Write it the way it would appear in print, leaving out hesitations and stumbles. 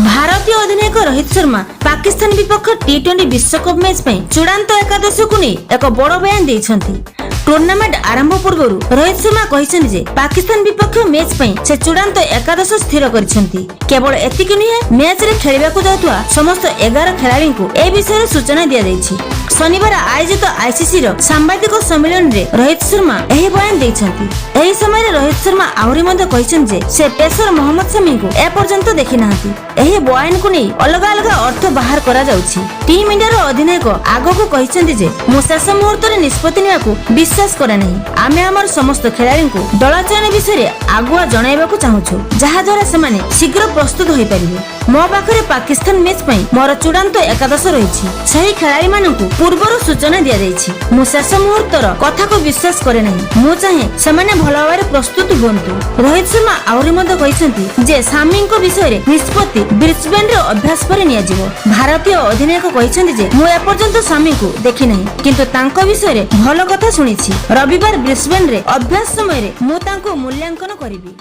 भारतीय अधिनायक रोहित शर्मा पाकिस्तान विपक्ष टी20 विश्वकप मैच चूड़ांत एकादश को नहीं एक बड़ बयान देइछंती। टूर्नामेंट आरंभ पूर्व रोहित शर्मा कहते जे पाकिस्तान विपक्ष मैच से चूड़ांत एकादश स्थिर करिसेंती। केवल एतिक नुहे मैच रे खेलिबाकू जाउतुआ समस्त 11 खिलाड़ी को ए विषय सूचना दिया जाइछि। शनिवार आयोजित आईसीसी सांबादिक सम्मेलन रे रोहित शर्मा एही बयान देइछंती। एही समय रोहित शर्मा आहुरी मध्ये कहिसेन जे से पेसर मोहम्मद शमी को ए पर्यंत देखि नाहंती। एही बयान को नहीं अलग अलग अर्थ बाहर करा जाउछि। टीम इंडिया रो अधिनायक आगो कहिसेंती जे मु शेष मुहूर्त रे निष्पत्ति नेबाकू विश्वास करे नहीं। आमे हमर समस्त खिलाड़ी को दल चयन विषय आगुआ जणाइबाकू चाहूछु, जहा द्वारा सेमाने शीघ्र प्रस्तुत होई परिबे। मो पाखरे पाकिस्तान मैच मोर चूड़ांत एकादश रहिछि। सही खिलाड़ी मानकू पूर्वर सूचना दिया जाइछि। मु शेष मुहूर्तर कथा को विश्वास करे नहीं। मु चाहे सेमाने भल भाबरे प्रस्तुत हुअन्तु। रोहित शर्मा आउरी मध्ये कहिसेंती जे सामी को विषय निष्पत्ति ब्रिस्बेन रे अभ्यास पर निया जिवो। भारतीय अधिनायक कहिसेंती जे मु एपर्यंत सामी को देखि नहीं, किंतु तांको विषय भल कथा सुनिछि। रविवार ब्रिस्बेन रे अभ्यास समय मु तांको मूल्यांकन करिबी।